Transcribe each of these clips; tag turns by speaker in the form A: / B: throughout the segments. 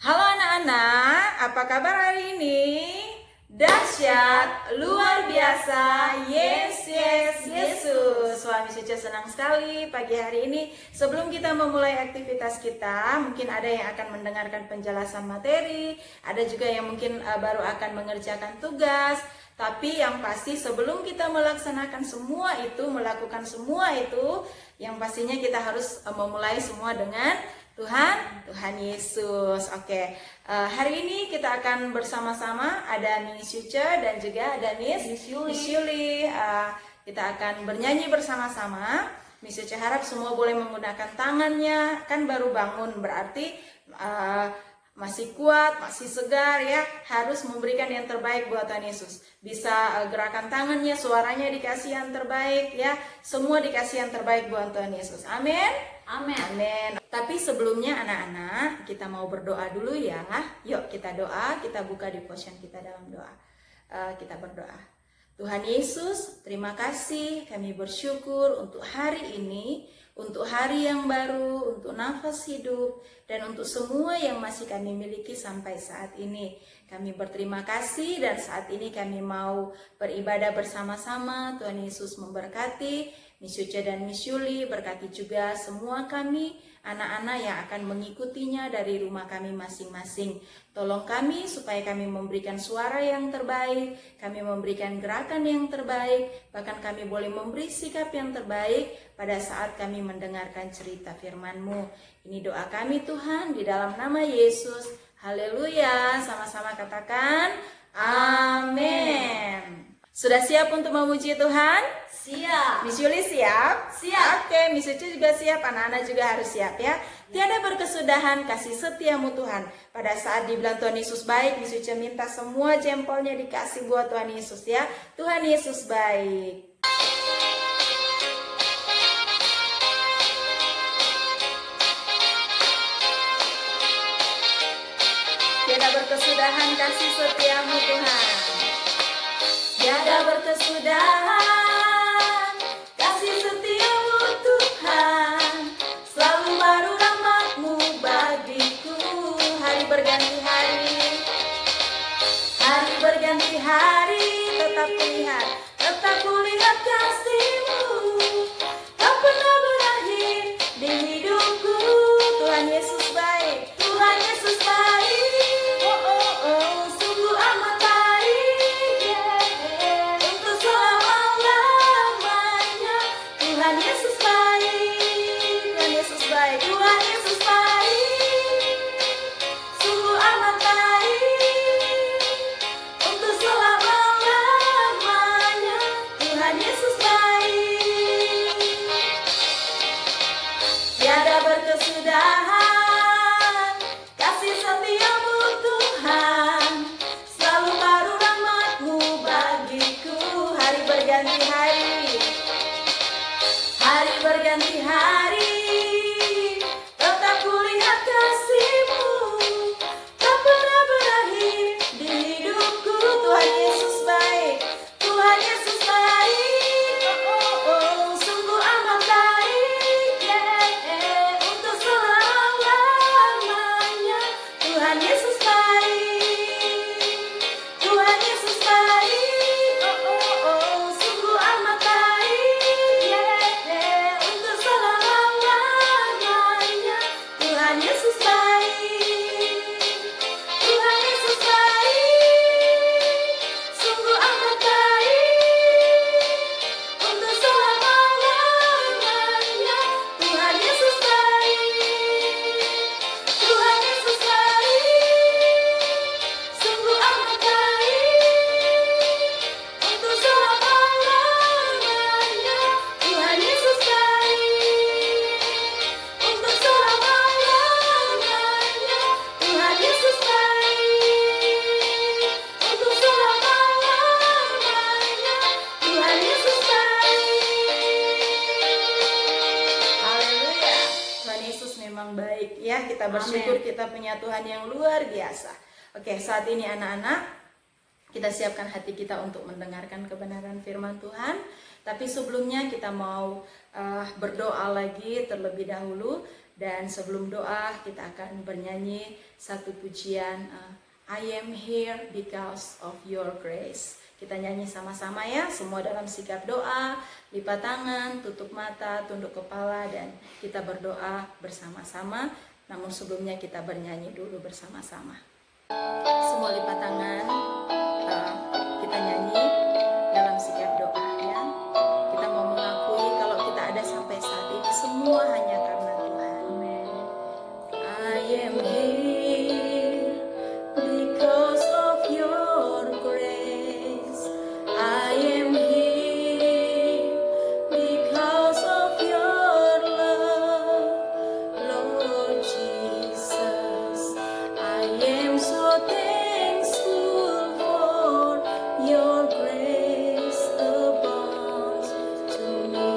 A: Halo anak-anak, apa kabar hari ini? Dahsyat, luar biasa, yes, yes, Yesus. Wah, Miss Uca senang sekali pagi hari ini. Sebelum kita memulai aktivitas kita, mungkin ada yang akan mendengarkan penjelasan materi, ada juga yang mungkin baru akan mengerjakan tugas. Tapi yang pasti sebelum kita melaksanakan semua itu, melakukan semua itu, yang pastinya kita harus memulai semua dengan Tuhan Yesus. Oke, hari ini kita akan bersama-sama ada Miss Uca dan juga ada Miss Yuli. Kita akan bernyanyi bersama-sama. Miss Uca harap semua boleh menggunakan tangannya. Kan baru bangun berarti masih kuat, masih segar ya. Harus memberikan yang terbaik buat Tuhan Yesus. Bisa gerakan tangannya, suaranya dikasih yang terbaik ya. Semua dikasih yang terbaik buat Tuhan Yesus. Amin. Amin. Tapi sebelumnya anak-anak, kita mau berdoa dulu ya. Yuk kita doa, kita buka devotion kita dalam doa. Kita berdoa. Tuhan Yesus, terima kasih, kami bersyukur untuk hari ini, untuk hari yang baru, untuk nafas hidup, dan untuk semua yang masih kami miliki sampai saat ini. Kami berterima kasih dan saat ini kami mau beribadah bersama-sama. Tuhan Yesus memberkati Miss Uca dan Miss Yuli, berkati juga semua kami, anak-anak yang akan mengikutinya dari rumah kami masing-masing. Tolong kami supaya kami memberikan suara yang terbaik, kami memberikan gerakan yang terbaik, bahkan kami boleh memberi sikap yang terbaik pada saat kami mendengarkan cerita firman-Mu. Ini doa kami Tuhan, di dalam nama Yesus. Haleluya, sama-sama katakan, amin. Sudah siap untuk memuji Tuhan?
B: Siap.
A: Miss Yuli siap?
B: Siap.
A: Oke, Miss Uca juga siap, anak-anak juga harus siap ya. Tiada berkesudahan kasih setiamu Tuhan. Pada saat dibilang Tuhan Yesus baik, Miss Uca minta semua jempolnya dikasih buat Tuhan Yesus ya. Tuhan Yesus baik. Tiada berkesudahan kasih setiamu Tuhan. Tiada berkesudahan kasih setiamu Tuhan, selalu baru rahmat-Mu bagiku. Hari berganti hari, hari berganti hari, tetap kulihat kasih-Mu, tak pernah berakhir di hidupku. Tuhan Yesus baik, Tuhan Yesus baik. Oh, oh, oh, sungguh amat baik, yeah. Untuk selama-lamanya. Tuhan Yesus baik, Tuhan Yesus baik, Tuhan Yesus baik. Sungguh amat baik, untuk selama-lamanya. Tuhan Yesus baik. Tiada berkesudahan kasih setiamu Tuhan, selalu baru rahmat-Mu bagiku. Hari berganti hari, hari berganti hari, tetap kulihat kasih-Mu, tak pernah berakhir di hidupku. Tuhan Yesus baik, Tuhan Yesus baik. Oh, oh, oh, sungguh amat baik, yeah. Untuk selama-lamanya. Tuhan Yesus baik, Tuhan Yesus baik. Oh, oh, oh, sungguh amat baik, yeah. Untuk selama-lamanya. Tuhan Yesus baik, Tuhan Yesus baik. Sungguh amat baik, untuk selama-lamanya. Tuhan Yesus baik, Tuhan Yesus baik. Sungguh amat baik, untuk selama-lamanya. Tuhan Yesus baik, untuk selama-lamanya. Tuhan Yesus baik, untuk selama-lamanya. Tuhan Yesus baik. Haleluya. Tuhan Yesus memang baik ya. Kita bersyukur kita punya Tuhan yang luar biasa. Oke, saat ini anak-anak, kita siapkan hati kita untuk mendengarkan kebenaran firman Tuhan. Tapi sebelumnya kita mau berdoa lagi terlebih dahulu. Dan sebelum doa kita akan bernyanyi satu pujian, I am here because of your grace. Kita nyanyi sama-sama ya, semua dalam sikap doa, lipat tangan, tutup mata, tunduk kepala, dan kita berdoa bersama-sama. Namun sebelumnya kita bernyanyi dulu bersama-sama. Semua lipat tangan, kita nyanyi dalam sikap doa ya. Kita mau mengakui kalau kita ada sampai saat ini semua hanya karena Tuhan. Amen. I am here because of your grace. I am here because of your love, Lord Jesus. I am so thankful for your grace abounds to me.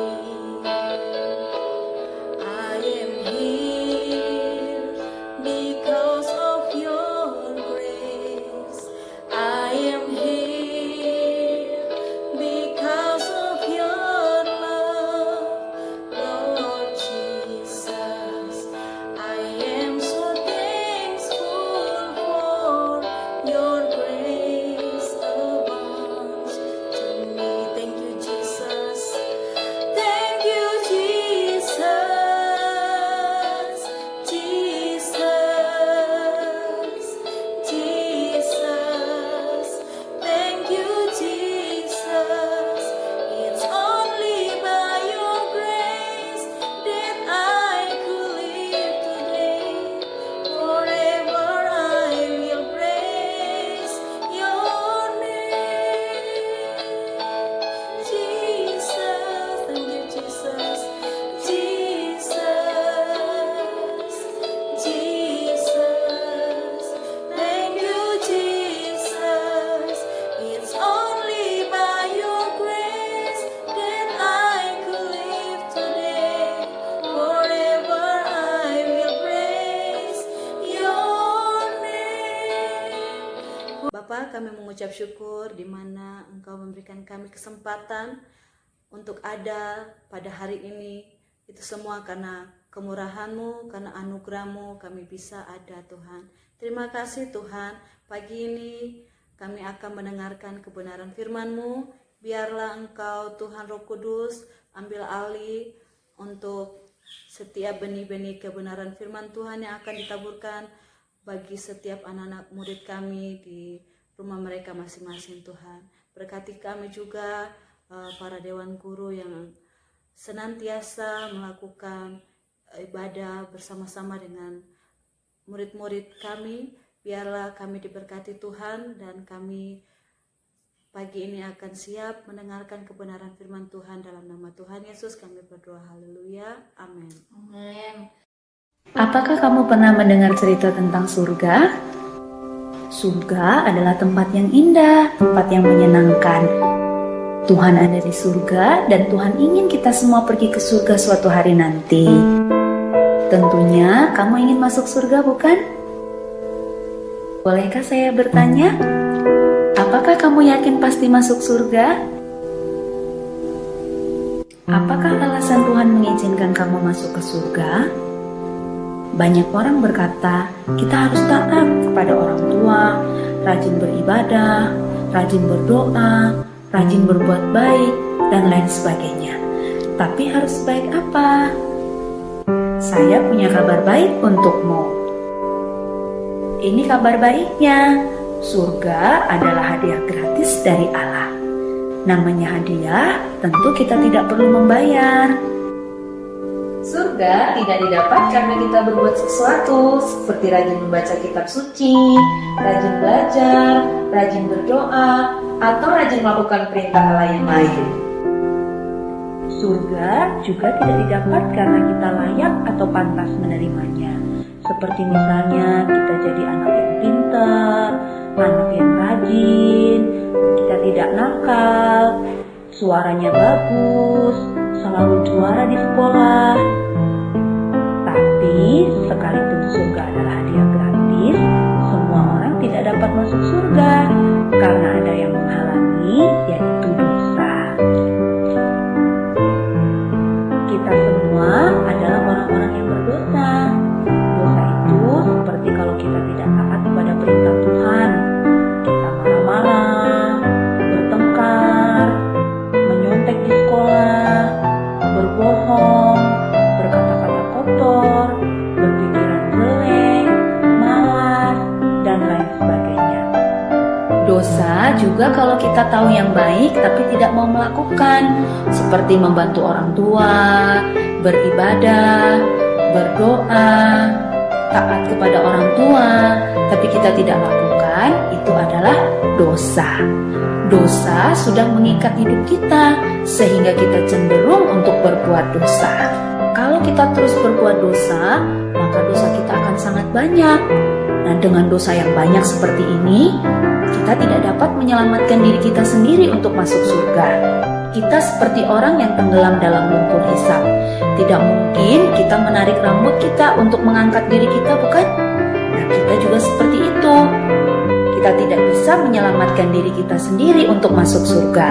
A: I am here because of your grace. I am here because of your love, Lord Jesus. I am so thankful for your grace abounds to me. Thank you, Jesus. Thank you, Jesus. Jesus. Jesus. Thank you, Jesus. It's only by your grace that I could live today. Forever I will praise your name. Jesus, thank you, Jesus. Jesus, Jesus, thank you, Jesus. It's only by your grace that I could live today. Forever I will praise your name. Bapa, kami mengucap syukur di mana Engkau memberikan kami kesempatan untuk ada pada hari ini. Itu semua karena kemurahan-Mu, karena anugerah-Mu kami bisa ada, Tuhan. Terima kasih Tuhan, pagi ini kami akan mendengarkan kebenaran firman-Mu. Biarlah Engkau Tuhan Roh Kudus ambil alih untuk setiap benih-benih kebenaran firman Tuhan yang akan ditaburkan bagi setiap anak-anak murid kami di rumah mereka masing-masing, Tuhan. Berkati kami juga para dewan guru yang senantiasa melakukan ibadah bersama-sama dengan murid-murid kami. Biarlah kami diberkati Tuhan, dan kami pagi ini akan siap mendengarkan kebenaran firman Tuhan. Dalam nama Tuhan Yesus kami berdoa, haleluya, amin.
B: Amin. Apakah kamu pernah mendengar cerita tentang surga? Surga adalah tempat yang indah, tempat yang menyenangkan. Tuhan ada di surga, dan Tuhan ingin kita semua pergi ke surga suatu hari nanti. Tentunya kamu ingin masuk surga, bukan? Bolehkah saya bertanya? Apakah kamu yakin pasti masuk surga? Apakah alasan Tuhan mengizinkan kamu masuk ke surga? Banyak orang berkata, kita harus taat kepada orang tua, rajin beribadah, rajin berdoa, rajin berbuat baik, dan lain sebagainya. Tapi harus baik apa? Saya punya kabar baik untukmu. Ini kabar baiknya. Surga adalah hadiah gratis dari Allah. Namanya hadiah, tentu kita tidak perlu membayar. Surga tidak didapat karena kita berbuat sesuatu, seperti rajin membaca kitab suci, rajin belajar, rajin berdoa, atau rajin melakukan perintah Allah yang lain. Surga juga tidak didapat karena kita layak atau pantas menerimanya. Seperti misalnya kita jadi anak yang pintar, anak yang rajin, kita tidak nakal, suaranya bagus, selalu juara di sekolah. Tapi sekalipun surga adalah hadiah gratis, semua orang tidak dapat masuk surga karena ada yang menghalangi, yaitu dosa. juga kalau kita tahu yang baik tapi tidak mau melakukan, seperti membantu orang tua, beribadah, berdoa, taat kepada orang tua, tapi kita tidak lakukan, itu adalah dosa. Dosa sudah mengikat hidup kita sehingga kita cenderung untuk berbuat dosa. Kalau kita terus berbuat dosa, maka dosa kita akan sangat banyak. Nah, dengan dosa yang banyak seperti ini, kita tidak dapat menyelamatkan diri kita sendiri untuk masuk surga. Kita seperti orang yang tenggelam dalam lumpur hisap. Tidak mungkin kita menarik rambut kita untuk mengangkat diri kita, bukan? Nah, kita juga seperti itu. Kita tidak bisa menyelamatkan diri kita sendiri untuk masuk surga.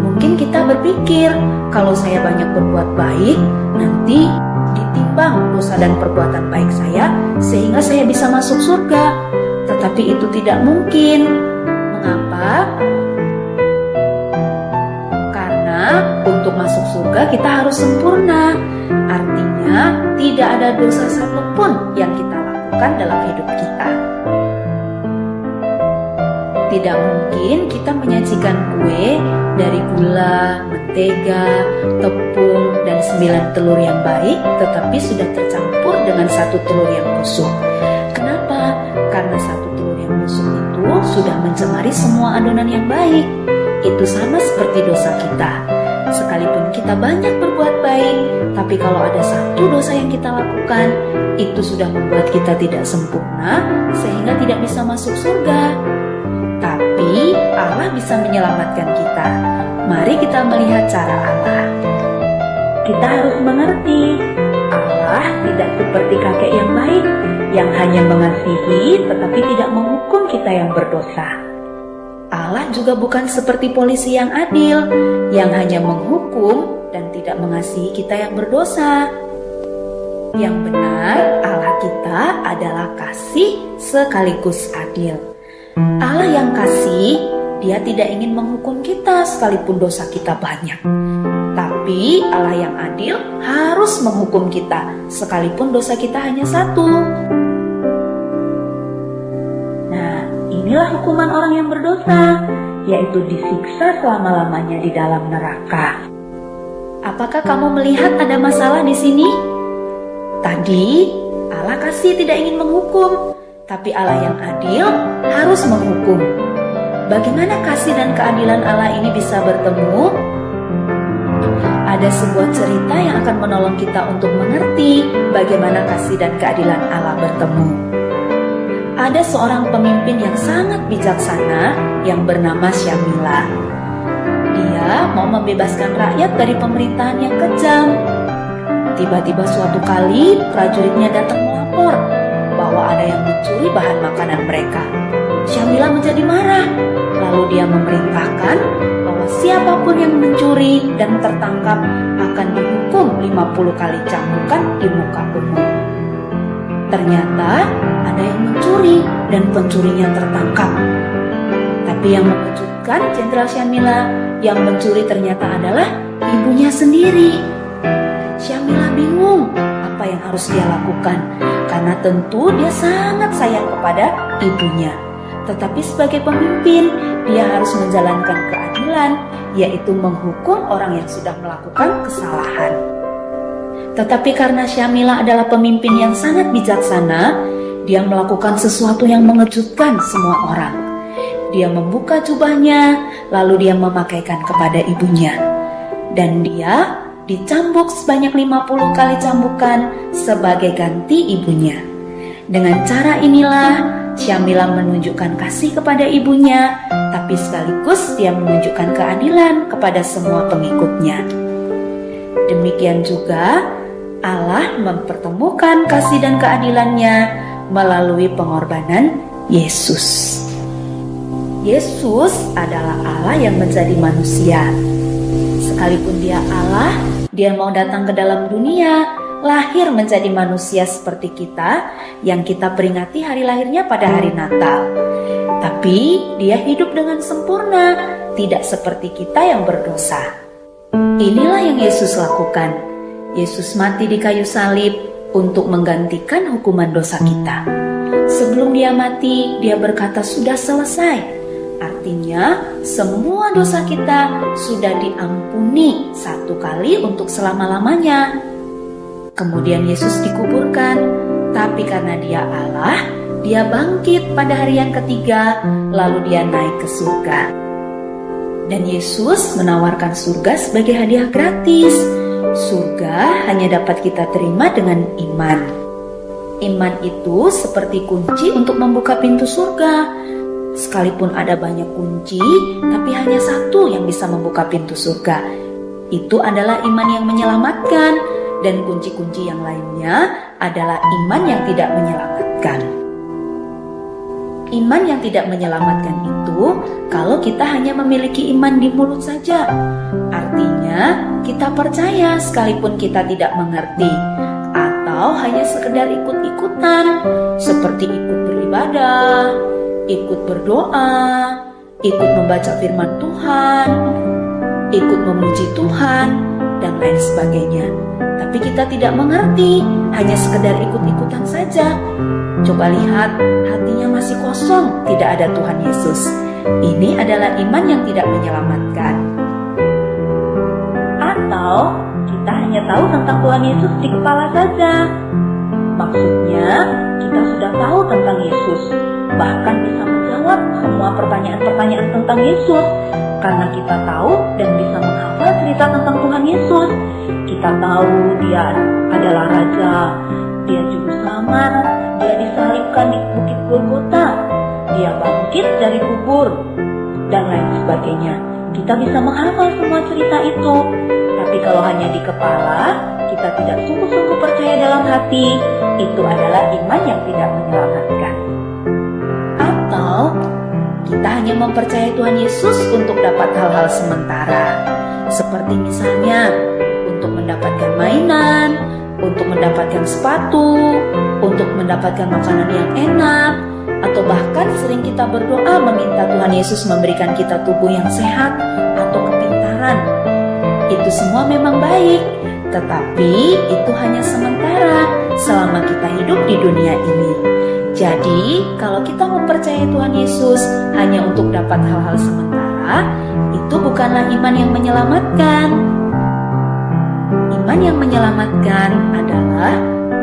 B: Mungkin kita berpikir, kalau saya banyak berbuat baik, nanti ditimbang dosa dan perbuatan baik saya, sehingga saya bisa masuk surga. Tetapi itu tidak mungkin. Mengapa? Karena untuk masuk surga kita harus sempurna. Artinya tidak ada dosa satupun yang kita lakukan dalam hidup kita. Tidak mungkin kita menyajikan kue dari gula, mentega, tepung, dan 9 telur yang baik, tetapi sudah tercampur dengan 1 telur yang busuk. Kenapa? Karena 1 telur yang busuk itu sudah mencemari semua adonan yang baik. Itu sama seperti dosa kita. Sekalipun kita banyak berbuat baik, tapi kalau ada 1 dosa yang kita lakukan, itu sudah membuat kita tidak sempurna, sehingga tidak bisa masuk surga. Tapi Allah bisa menyelamatkan kita. Mari kita melihat cara Allah. Kita harus mengerti, Allah tidak seperti kakek yang baik, yang hanya mengasihi tetapi tidak menghukum kita yang berdosa. Allah juga bukan seperti polisi yang adil, yang hanya menghukum dan tidak mengasihi kita yang berdosa. Yang benar, Allah kita adalah kasih sekaligus adil. Allah yang kasih, Dia tidak ingin menghukum kita sekalipun dosa kita banyak. Tapi Allah yang adil harus menghukum kita sekalipun dosa kita hanya 1. Nah, inilah hukuman orang yang berdosa, yaitu disiksa selama-lamanya di dalam neraka. Apakah kamu melihat ada masalah di sini? Tadi Allah kasih tidak ingin menghukum, tapi Allah yang adil harus menghukum. Bagaimana kasih dan keadilan Allah ini bisa bertemu? Ada sebuah cerita yang akan menolong kita untuk mengerti bagaimana kasih dan keadilan Allah bertemu. Ada seorang pemimpin yang sangat bijaksana yang bernama Syamila. Dia mau membebaskan rakyat dari pemerintahan yang kejam. Tiba-tiba suatu kali prajuritnya datang melapor bahwa ada yang mencuri bahan makanan mereka. Syamila menjadi marah, lalu dia memerintahkan bahwa siapapun yang mencuri dan tertangkap akan dihukum 50 kali cambukan di muka umum. Ternyata ada yang mencuri dan pencurinya tertangkap. Tapi yang mengejutkan Jenderal Syamila, yang mencuri ternyata adalah ibunya sendiri. Syamila bingung apa yang harus dia lakukan, karena tentu dia sangat sayang kepada ibunya. Tetapi sebagai pemimpin, dia harus menjalankan keadilan, yaitu menghukum orang yang sudah melakukan kesalahan. Tetapi karena Syamila adalah pemimpin yang sangat bijaksana, dia melakukan sesuatu yang mengejutkan semua orang. Dia membuka jubahnya, lalu dia memakaikan kepada ibunya. Dan dia dicambuk sebanyak 50 kali cambukan sebagai ganti ibunya. Dengan cara inilah Syamila menunjukkan kasih kepada ibunya, tapi sekaligus dia menunjukkan keadilan kepada semua pengikutnya. Demikian juga Allah mempertemukan kasih dan keadilannya melalui pengorbanan Yesus. Yesus adalah Allah yang menjadi manusia. Sekalipun dia Allah, dia mau datang ke dalam dunia, lahir menjadi manusia seperti kita, yang kita peringati hari lahirnya pada hari Natal. Tapi dia hidup dengan sempurna, tidak seperti kita yang berdosa. Inilah yang Yesus lakukan. Yesus mati di kayu salib untuk menggantikan hukuman dosa kita. Sebelum dia mati, dia berkata sudah selesai. Artinya, semua dosa kita sudah diampuni satu kali untuk selama-lamanya. Kemudian Yesus dikuburkan, tapi karena Dia Allah, Dia bangkit pada hari yang ketiga, lalu Dia naik ke surga. Dan Yesus menawarkan surga sebagai hadiah gratis. Surga hanya dapat kita terima dengan iman. Iman itu seperti kunci untuk membuka pintu surga. Sekalipun ada banyak kunci, tapi hanya satu yang bisa membuka pintu surga. Itu adalah iman yang menyelamatkan, dan kunci-kunci yang lainnya adalah iman yang tidak menyelamatkan. Iman yang tidak menyelamatkan itu kalau kita hanya memiliki iman di mulut saja. Artinya, kita percaya sekalipun kita tidak mengerti, atau hanya sekedar ikut-ikutan, seperti ikut beribadah, ikut berdoa, ikut membaca firman Tuhan, ikut memuji Tuhan, dan lain sebagainya. Tapi kita tidak mengerti, hanya sekedar ikut-ikutan saja. Coba lihat, hatinya masih kosong, tidak ada Tuhan Yesus. Ini adalah iman yang tidak menyelamatkan. Atau kita hanya tahu tentang Tuhan Yesus di kepala saja. Maksudnya, kita sudah tahu tentang Yesus, bahkan bisa menjawab semua pertanyaan-pertanyaan tentang Yesus, karena kita tahu dan bisa menghafal cerita tentang Tuhan Yesus. Kita tahu Dia adalah Raja, Dia Juru Selamat, Dia disalibkan di Bukit Golgota, Dia bangkit dari kubur, dan lain sebagainya. Kita bisa menghafal semua cerita itu, tapi kalau hanya di kepala, kita tidak sungguh-sungguh percaya dalam hati, itu adalah iman yang tidak menyelamatkan. Atau kita hanya mempercayai Tuhan Yesus untuk dapat hal-hal sementara, seperti misalnya untuk mendapatkan mainan, untuk mendapatkan sepatu, untuk mendapatkan makanan yang enak, atau bahkan sering kita berdoa meminta Tuhan Yesus memberikan kita tubuh yang sehat atau kepintaran. Itu semua memang baik, tetapi itu hanya sementara selama kita hidup di dunia ini. Jadi, kalau kita mempercayai Tuhan Yesus hanya untuk dapat hal-hal sementara, itu bukanlah iman yang menyelamatkan. Iman yang menyelamatkan adalah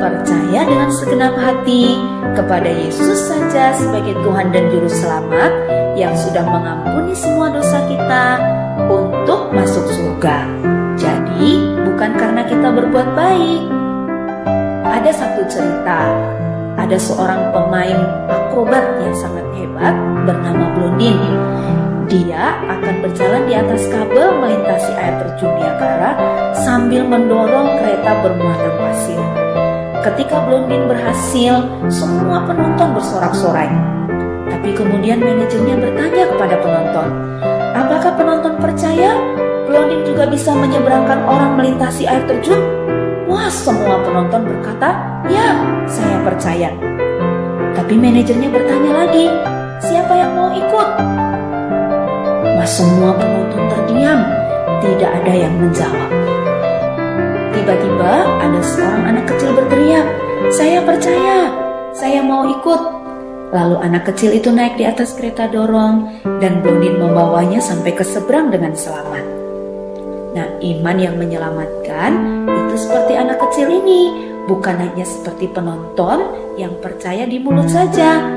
B: percaya dengan segenap hati kepada Yesus saja sebagai Tuhan dan Juru Selamat yang sudah mengampuni semua dosa kita untuk masuk surga. Jadi, bukan karena kita berbuat baik. Ada satu cerita, ada seorang pemain akrobat yang sangat hebat bernama Blondin. Dia akan berjalan di atas kabel melintasi air terjun Niagara sambil mendorong kereta bermuatan pasir. Ketika Blondin berhasil, semua penonton bersorak-sorai. Tapi kemudian manajernya bertanya kepada penonton, apakah penonton percaya Blondin juga bisa menyeberangkan orang melintasi air terjun? Wah, semua penonton berkata, ya, saya percaya. Tapi manajernya bertanya lagi, siapa yang mau ikut? Mas, semua penonton terdiam, tidak ada yang menjawab. Tiba-tiba ada seorang anak kecil berteriak, saya percaya, saya mau ikut. Lalu anak kecil itu naik di atas kereta dorong dan Blondin membawanya sampai ke seberang dengan selamat. Nah, iman yang menyelamatkan itu seperti anak kecil ini, bukan hanya seperti penonton yang percaya di mulut saja,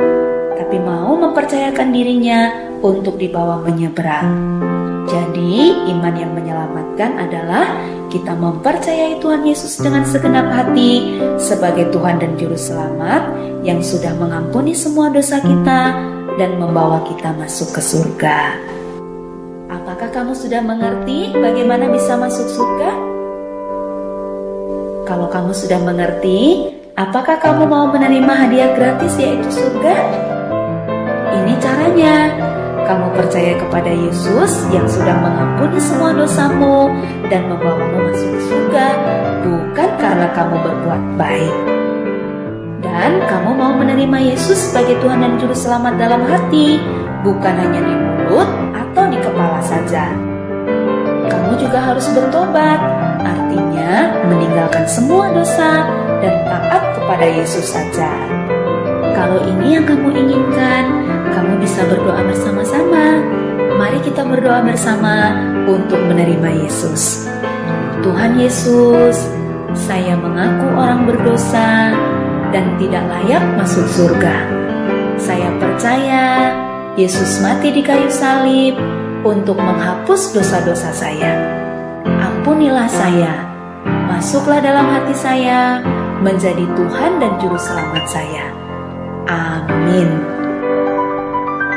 B: tapi mau mempercayakan dirinya untuk dibawa menyeberang. Jadi, iman yang menyelamatkan adalah kita mempercayai Tuhan Yesus dengan segenap hati sebagai Tuhan dan Juru Selamat yang sudah mengampuni semua dosa kita dan membawa kita masuk ke surga. Apakah kamu sudah mengerti bagaimana bisa masuk surga? Kalau kamu sudah mengerti, apakah kamu mau menerima hadiah gratis yaitu surga? Ini caranya. Kamu percaya kepada Yesus yang sudah mengampuni semua dosamu dan membawamu masuk ke surga, bukan karena kamu berbuat baik. Dan kamu mau menerima Yesus sebagai Tuhan dan Juru Selamat dalam hati, bukan hanya di mulut atau di kepala saja. Kamu juga harus bertobat, artinya meninggalkan semua dosa dan taat kepada Yesus saja. Kalau ini yang kamu inginkan, kamu bisa berdoa bersama-sama. Mari kita berdoa bersama untuk menerima Yesus. Tuhan Yesus, saya mengaku orang berdosa dan tidak layak masuk surga. Saya percaya Yesus mati di kayu salib untuk menghapus dosa-dosa saya. Ampunilah saya, masuklah dalam hati saya, menjadi Tuhan dan Juru Selamat saya. Amin.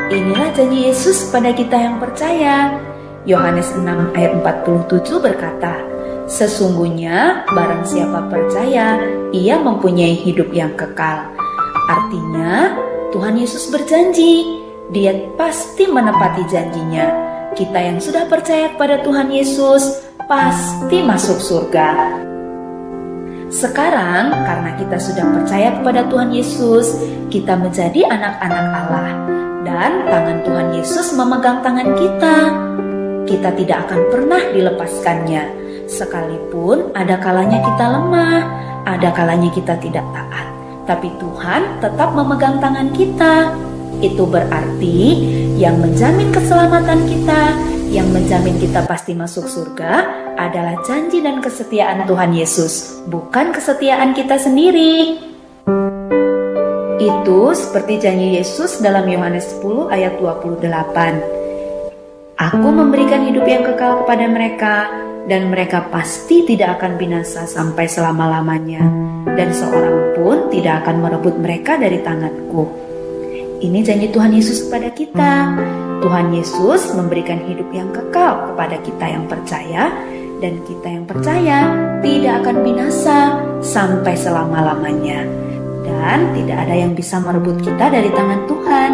B: Inilah janji Yesus pada kita yang percaya. Yohanes 6 ayat 47 berkata, sesungguhnya barang siapa percaya, ia mempunyai hidup yang kekal. Artinya, Tuhan Yesus berjanji, Dia pasti menepati janjinya. Kita yang sudah percaya kepada Tuhan Yesus, pasti masuk surga. Sekarang, karena kita sudah percaya kepada Tuhan Yesus, kita menjadi anak-anak Allah. Dan tangan Tuhan Yesus memegang tangan kita. Kita tidak akan pernah dilepaskannya. Sekalipun ada kalanya kita lemah, ada kalanya kita tidak taat. Tapi Tuhan tetap memegang tangan kita. Itu berarti yang menjamin keselamatan kita, yang menjamin kita pasti masuk surga adalah janji dan kesetiaan Tuhan Yesus, bukan kesetiaan kita sendiri. Itu seperti janji Yesus dalam Yohanes 10 ayat 28. Aku memberikan hidup yang kekal kepada mereka, dan mereka pasti tidak akan binasa sampai selama-lamanya, dan seorang pun tidak akan merebut mereka dari tanganku. Ini janji Tuhan Yesus kepada kita. Tuhan Yesus memberikan hidup yang kekal kepada kita yang percaya, dan kita yang percaya tidak akan binasa sampai selama-lamanya. Dan tidak ada yang bisa merebut kita dari tangan Tuhan.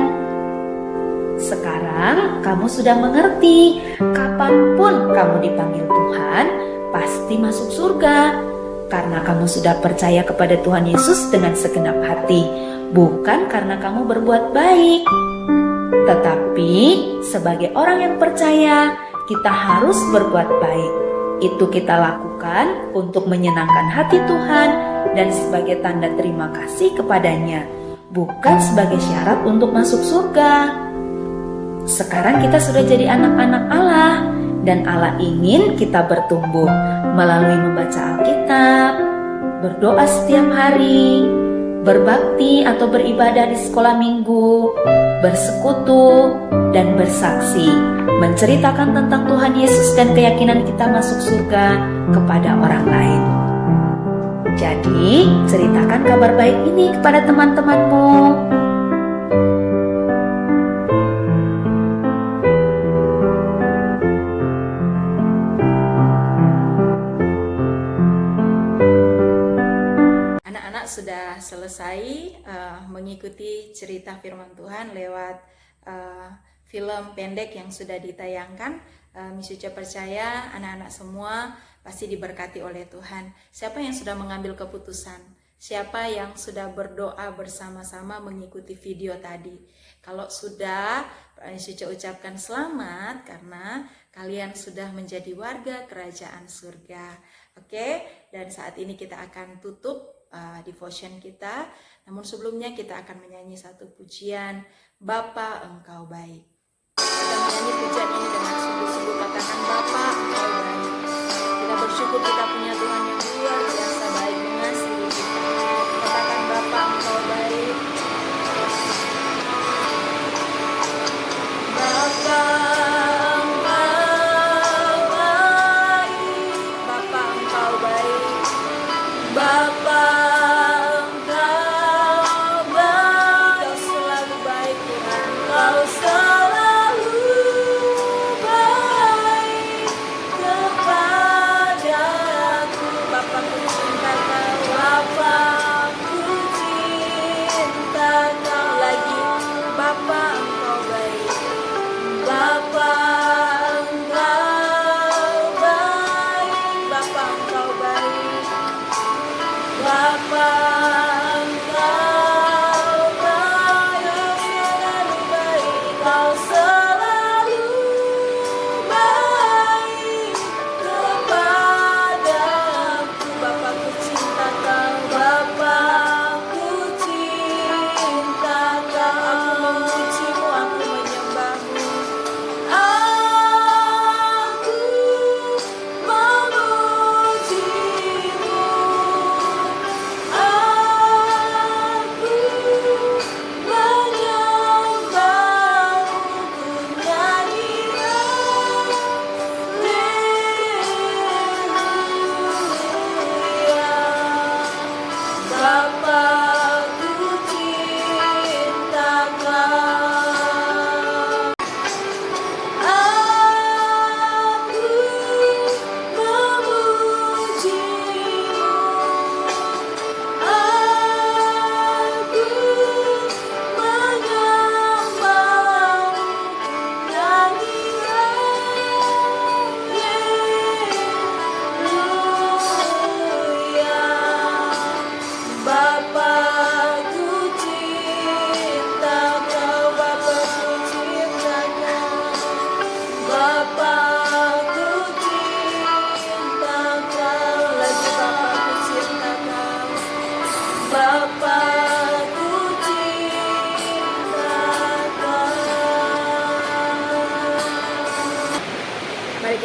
B: Sekarang kamu sudah mengerti, kapanpun kamu dipanggil Tuhan, pasti masuk surga. Karena kamu sudah percaya kepada Tuhan Yesus dengan segenap hati, bukan karena kamu berbuat baik. Tetapi sebagai orang yang percaya, kita harus berbuat baik. Itu kita lakukan untuk menyenangkan hati Tuhan dan sebagai tanda terima kasih kepadanya, bukan sebagai syarat untuk masuk surga. Sekarang kita sudah jadi anak-anak Allah, dan Allah ingin kita bertumbuh melalui membaca Alkitab, berdoa setiap hari, berbakti atau beribadah di sekolah minggu, bersekutu, dan bersaksi, menceritakan tentang Tuhan Yesus dan keyakinan kita masuk surga kepada orang lain. Jadi, ceritakan kabar baik ini kepada teman-temanmu.
A: Anak-anak sudah selesai mengikuti cerita firman Tuhan lewat film pendek yang sudah ditayangkan. Miss Uca percaya anak-anak semua pasti diberkati oleh Tuhan. Siapa yang sudah mengambil keputusan? Siapa yang sudah berdoa bersama-sama mengikuti video tadi? Kalau sudah, Miss Uca ucapkan selamat karena kalian sudah menjadi warga kerajaan surga. Oke, dan saat ini kita akan tutup devotion kita. Namun sebelumnya kita akan menyanyi satu pujian, Bapa Engkau Baik. Kita menyanyi pujian ini dengan sungguh-sungguh, katakan Bapa Engkau Baik. Kita bersyukur kita punya Tuhan yang luar biasa baik, mengasihi kita. Katakan Bapa Engkau Baik. Bapa Engkau baik, Bapa Engkau baik, Bapa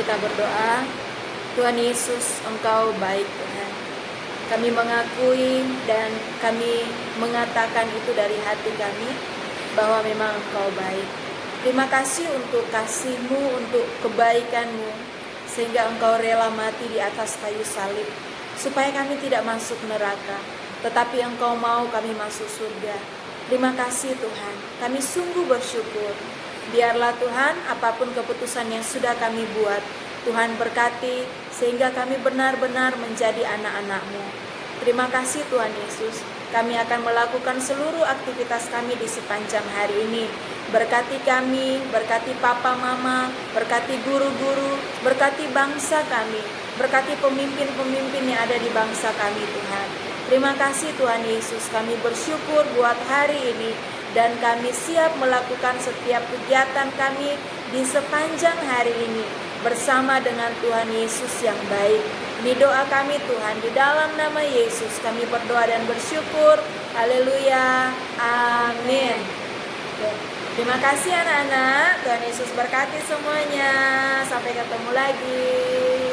A: kita berdoa. Tuhan Yesus, Engkau baik Tuhan. Kami mengakui dan kami mengatakan itu dari hati kami bahwa memang Engkau baik. Terima kasih untuk kasih-Mu, untuk kebaikan-Mu, sehingga Engkau rela mati di atas kayu salib, supaya kami tidak masuk neraka, tetapi Engkau mau kami masuk surga. Terima kasih Tuhan, kami sungguh bersyukur. Biarlah Tuhan, apapun keputusan yang sudah kami buat, Tuhan berkati, sehingga kami benar-benar menjadi anak-anak-Mu. Terima kasih Tuhan Yesus, kami akan melakukan seluruh aktivitas kami di sepanjang hari ini. Berkati kami, berkati papa mama, berkati guru-guru, berkati bangsa kami, berkati pemimpin-pemimpin yang ada di bangsa kami Tuhan. Terima kasih Tuhan Yesus, kami bersyukur buat hari ini dan kami siap melakukan setiap kegiatan kami di sepanjang hari ini bersama dengan Tuhan Yesus yang baik. Ini doa kami Tuhan, di dalam nama Yesus kami berdoa dan bersyukur. Haleluya, amin. Terima kasih anak-anak, Tuhan Yesus berkati semuanya. Sampai ketemu lagi.